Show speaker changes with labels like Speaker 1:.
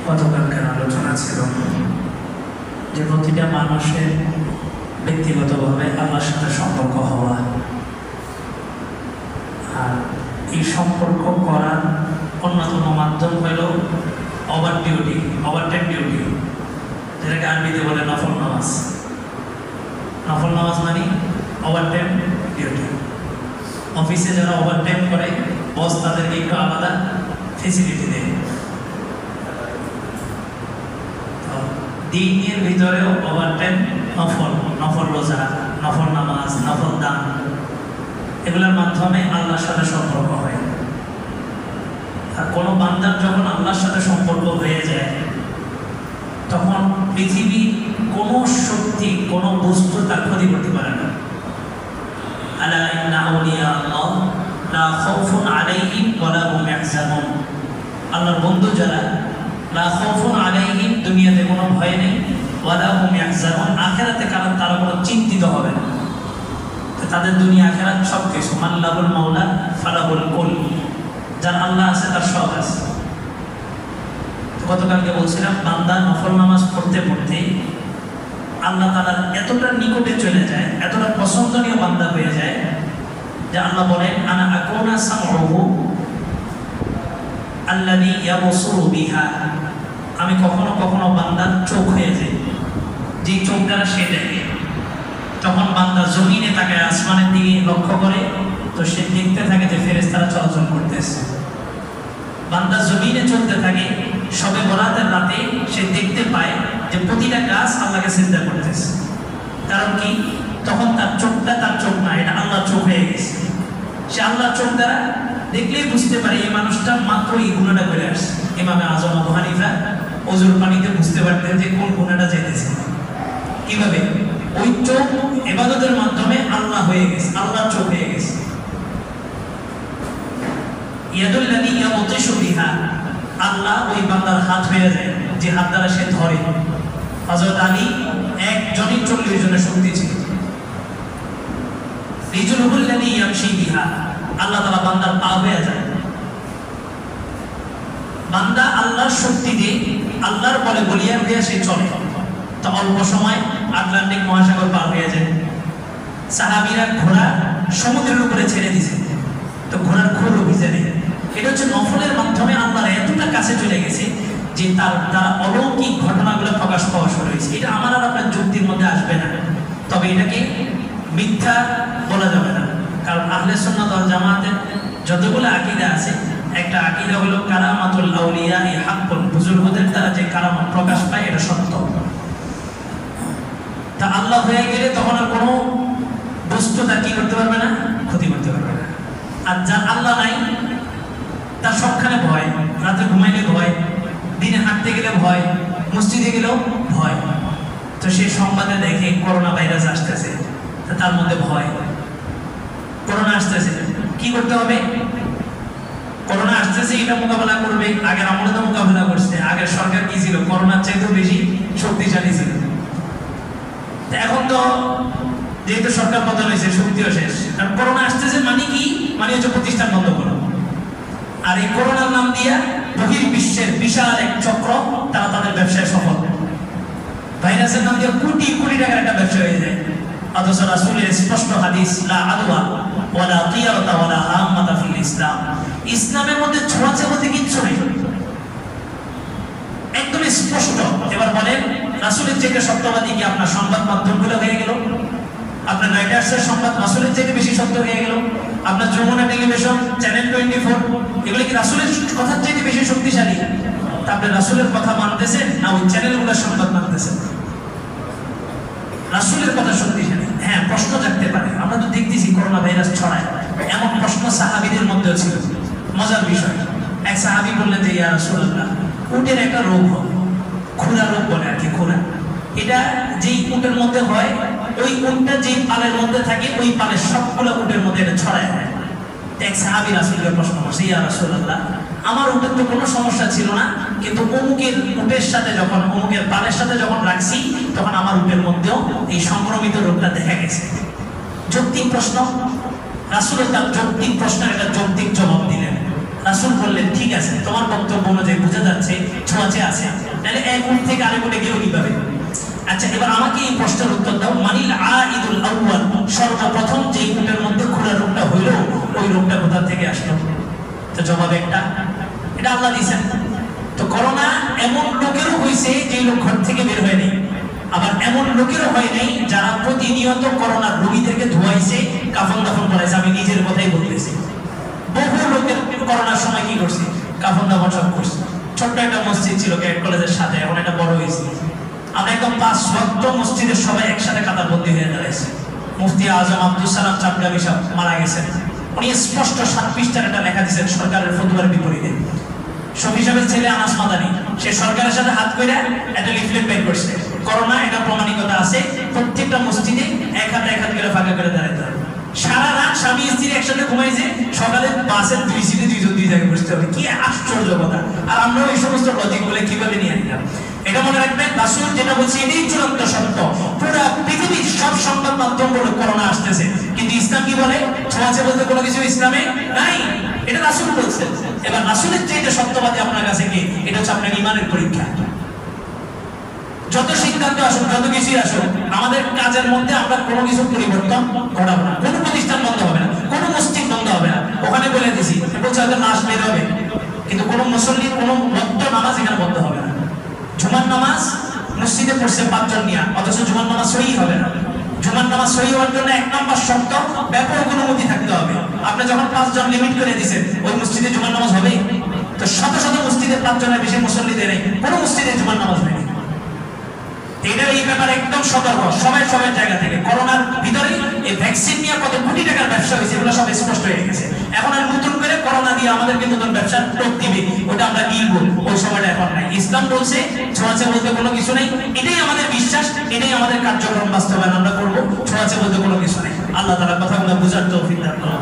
Speaker 1: গতকালকার আলোচনা ছিল যে প্রতিটা মানুষের ব্যক্তিগতভাবে আল্লাহর সাথে সম্পর্ক হওয়া, আর এই সম্পর্ক করার অন্যতম মাধ্যম হল ওভারটাইম ডিউটি, যেটাকে আরবিতে বলে নফল নামাজ। নফল নামাজ মানে ওভারটাইম ডিউটি। অফিসে যারা ওভারটাইম করে, বস তাদেরকে একটু আলাদা ফেসিলিটি দেয়। দিনের ভিতরেও ওভারটাইম নফল রোজা, নফল নামাজ, নফল দান, এগুলোর মাধ্যমে আল্লাহর সাথে সম্পর্ক হয়। আর কোনো বান্দার যখন আল্লাহর সাথে সম্পর্ক হয়ে যায়, তখন পৃথিবীর কোনো শক্তি, কোনো বস্তু তার ক্ষতি করতে পারে না। আলা ইন্না আউলিয়া আল্লাহ লা খাউফুন আলাইহিম ওয়া লা হুম ইয়াহজানুন। আল্লাহর বন্ধু যারা, লা খাউফুন আলাইহিম, দুনিয়াতে কোনো ভয় নেই, ওয়া লা হুম ইয়াহজানুন, আখিরাতে কারণ তারা কোনো চিন্তিত হবে না। তাদের দুনিয়া আখিরাত সব কিছু। মাল্লাহুল মাওলা ফালাহুল কুল, যার আল্লাহ আছে তার সব আছে। গতকালকে বলছিলাম, বান্দা নফল নামাজ পড়তে পড়তে আল্লাহ তাআলার এতটা নিকটে চলে যায়, এতটা পছন্দনীয় বান্দা হয়ে যায় যে আল্লাহ বলেন, আনা আকুনা সামউহু আল্লাযী ইয়াবসুরু বিহা। আমি কখনো কখনো বান্দার চোখ হয়ে যাই, যে চোখ দ্বারা সে দেখে। তখন বান্দা জমিনে তাকায়, আসমানের দিকে লক্ষ্য করে, তো সে দেখতে থাকে যে ফেরেশতারা চলাচল করতেছে। বান্দা জমিনে চলতে থাকে, সবে বরাতের রাতে সে দেখতে পায় যে প্রতিটা গাছ আল্লাহকে সিজদা করতেছে। কারণ কি? তখন তার চোখটা তার চোখ না, এটা আল্লাহর চোখ হয়ে গেছে। সে আল্লাহর চোখ দ্বারা দেখলেই বুঝতে পারে এই মানুষটা মাত্র এই গুণাটা করে আসছে। ইমামে আজম আবু হানিফা ওজুর পানিতে বুঝতে পারতেন যে কোন গুণাটা যেতেছে। কিভাবে? ওই চোখ ইবাদতের মাধ্যমে আল্লাহ হয়ে গেছে, আল্লাহর চোখ হয়ে গেছে। ইয়াদুল্লাযী ইয়াবতিশু বিহা, আল্লাহ ওই বান্দার হাত হয়ে যায়, যে হাত দ্বারা সে ধরে। হযরত আলী একজনই 40 জনের শক্তি ছিল। রিজলুল্লাযী ইয়ামশী বিহা, আল্লাহ তাআলা বান্দার পা হয়ে যায়। বান্দা আল্লাহর শক্তি দিয়ে, আল্লাহর বলে বলিয়ার হয়ে সে চলে। তো অল্প সময় আটলান্টিক মহাসাগর পার হয়ে যায়। সাহাবীরা ঘোড়া সমুদ্রের উপরে ছেড়ে দিয়েছে, তো ঘোড়ার খোলও ভিজে নেই। এটা হচ্ছে নফলের মাধ্যমে আল্লাহর এতটা কাছে চলে গেছে যে তার দ্বারা অলৌকিক ঘটনাগুলো প্রকাশ পাওয়া শুরু হয়েছে। এটা আমার আর আপনার যুক্তির মধ্যে আসবে না, তবে এটাকে মিথ্যা বলা যাবে না। কারণ আহলে সুন্নাত ওয়াল জামাতের যতগুলো আকীদা আছে, একটা আকীদা হলো কারামাতুল আউলিয়া হাক্কুন, বুজুর্গদের দ্বারা যে কারামত প্রকাশ পায় এটা সত্য। তা আল্লাহ হয়ে গেলে তখন আর কোনো বস্তু তার কি করতে পারবে না, ক্ষতি করতে পারবে না। আর যার আল্লাহ নাই, তার সবখানে ভয়, রাতে ঘুমাইলে ভয়, দিনে হাঁটতে গেলে ভয়, মসজিদে গেলেও ভয়। তো সেই সংবাদে দেখে করোনা ভাইরাস আসতেছে, তার মধ্যে ভয়। করোনা আসতেছে, কি করতে হবে? করোনা আসতেছে, এটা মোকাবেলা করবে। আগের আমলে তো মোকাবেলা করছে। আগের সরকার কি ছিল? করোনার চাইতেও বেশি শক্তিশালী ছিল। এখন তো যেহেতু সরকার পতন হয়েছে, শক্তিও শেষ। কারণ করোনা আসতেছে মানে কি? মানে হচ্ছে প্রতিষ্ঠান বন্ধ করো। আর এই করোনার নাম দিয়া বহির্বিশ্বের বিশাল এক চক্র, তারা তাদের ব্যবসায় সফল। ভাইরাসের নাম দিয়ে কোটি কোটি টাকার একটা ব্যবসা হয়ে যায়। অথচ রাসূলের স্পষ্ট হাদিস, লা আদওয়া ওয়ালা তিয়ারাতা ওয়ালা হাম্মাতা ফিল ইসলাম, ইসলামের মধ্যে ছোঁয়াচে বলতে কিচ্ছু নেই, একদম স্পষ্ট। এবার বলেন, রাসূলের থেকে সত্যবাদী কি আপনার সংবাদ মাধ্যমগুলো হয়ে গেল? আপনার রয়টার্সের সংবাদ রাসূলের থেকে বেশি সত্য হয়ে গেল? আপনার যমুনা টেলিভিশন, চ্যানেল 24, এগুলো কি রাসূলের কথার থেকে বেশি শক্তিশালী? তা আপনি রাসূলের কথা মানতেছেন না ওই চ্যানেলগুলোর সংবাদ মানতেছেন? রাসূলের কথা শক্তিশালী। হ্যাঁ, প্রশ্ন জাগতে পারে। আমরা তো দেখতেছি করোনা ভাইরাস ছড়ায়, এমন প্রশ্ন সাহাবীদের মধ্যেও ছিল। মজার বিষয়, এক সাহাবী বললেন যে, ইয়া রাসূলুল্লাহ, উটের একটা রোগ হয়, খুরা রোগ বলে আর কি, খুরা। এটা যেই উটের মধ্যে হয়, ওই উটটা যেই পালের মধ্যে থাকে, ওই পালের সবগুলো উটের মধ্যে এটা ছড়ায় যায়। এক সাহাবী রাসূলকে প্রশ্ন করছে, ইয়া রাসূলুল্লাহ, আমার উটের তো কোনো সমস্যা ছিল না, কিন্তু অমুকের উটের সাথে যখন, অমুকের পালের সাথে যখন রাখছি, তখন আমার উটের মধ্যেও এই সংক্রমিত রোগটা দেখা গেছে। যৌক্তিক প্রশ্ন। রাসূল তার যৌক্তিক প্রশ্নের একটা যৌক্তিক জবাব দিলেন। রাসূল বললেন, ঠিক আছে, তোমার বক্তব্য অনুযায়ী বোঝা যাচ্ছে ছোঁয়াচে আছে, তাহলে এক উট থেকে আরেক উটে গেল কিভাবে? আচ্ছা, এবার আমাকে এই প্রশ্নের উত্তর দাও, মানিল আইদুল আউয়াল, সর্বপ্রথম যে উটের মধ্যে খোলা রোগটা হইল, ওই রোগটা কোথা থেকে আসলো? তো জবাব একটা, এটা আল্লাহ দিয়েছেন। তো করোনা এমন লোকেরও হয়েছে যে লোক ঘর থেকে বের হয় নাই, আবার এমন লোকেরও হয় নাই যারা প্রতিনিয়ত করোনার রোগীদেরকে ধোয়াইছে, কাফন দাফন করাইছে। আমি নিজের কথাই বলতেছি, বহু লোকের করোনার সময় কি করছে, কাফন দাফন সব করছে। ছোট্ট একটা মসজিদ ছিল ক্যাডেট কলেজের সাথে, এখন এটা বড় হয়েছে। আমরা একদম 5 ওয়াক্ত মসজিদের সবাই একসাথে কাতারবন্দি হয়ে দাঁড়াইছে। মুফতি আজম আব্দুল সালাম চাপগামী সাহেব মারা গেছেন। উনি স্পষ্ট 7 পৃষ্ঠার একটা লেখা দিয়েছেন সরকারের ফতোয়ার বিপরীতে। শফি সাহেবের ছেলে আনাস মাদানী, সে সরকারের সাথে হাত কইরা একটা লিফলেট বের করছে, করোনা এটা প্রমাণিকতা আছে, প্রত্যেকটা মসজিদে এক হাত করে ফাঁকা করে দাঁড়াইতে হবে। সারা রাত স্বামী স্ত্রী একসাথে ঘুমাইছে, সকালে বাসের 2 সিটে 2 জন 2 জায়গায় বসতে হবে। কি আশ্চর্য কথা! আর আমরা এই সমস্ত লজিক গুলো কিভাবে নিয়ে নিলাম? এটা মনে রাখবেন, রাসূল যেটা বলছে এটাই চূড়ান্ত সত্য। পুরো পৃথিবীর সব সংবাদ মাধ্যম বলে করোনা আসতেছে, কিন্তু ইসলাম কি বলে? ছোঁয়াচে বলতে কোনো কিছু ইসলামে নাই, এটা রাসূল বলছেন। এবার রাসূলের চেয়ে সত্যবাদী আপনার কাছে কি? এটা হচ্ছে আপনার ঈমানের পরীক্ষা। যত সিদ্ধান্ত আসুক, যত কিছুই আসুক, আমাদের কাজের মধ্যে আমরা কোনো কিছু পরিবর্তন ঘটাবো না। কোনো প্রতিষ্ঠান বন্ধ হবে না, কোনো মসজিদ বন্ধ হবে না। ওখানে বলে দিছি, বলছে হয়তো নাচ বের হবে, কিন্তু কোনো মুসল্লির কোনো বদ্ধ নামাজ এখানে বন্ধ হবে না। জুমার নামাজ মসজিদে পড়ছে 5 জন নিয়ে, অথচ জুমার নামাজ সহি হবে না। জুমার নামাজ সহি হওয়ার জন্য 1 নম্বর শর্ত, ব্যাপক অনুমতি থাকতে হবে। আপনি যখন 5 জন লিমিট করে দিয়েছেন, ওই মসজিদে জুমার নামাজ হবে? তো শত শত মসজিদে 5 জনের বেশি মুসল্লিদের নেই, কোনো মসজিদে জুমার নামাজ হয়নি। এটা এই ব্যাপারে একদম সতর্ক সবাই, সবার জায়গা থেকে। করোনার ভিতরে এই ভ্যাকসিন নিয়ে কত কোটি টাকার ব্যবসা হয়েছে, এগুলো সব স্পষ্ট হয়ে গেছে। এখন আর নতুন করে করোনা দিয়ে আমাদেরকে নতুন ব্যবসার টোপ দিবে, ওটা আমরা গিলবো, ওই সময়টা এখন নাই। ইসলাম বলছে ছোঁয়াচে বলতে কোনো কিছু নেই, এটাই আমাদের বিশ্বাস, এটাই আমাদের কার্যক্রম বাস্তবায়ন আমরা করবো। ছোঁয়াচে বলতে কোনো কিছু নেই। আল্লাহ তাআলা কথাগুলো বুঝার তৌফিক দান করুন।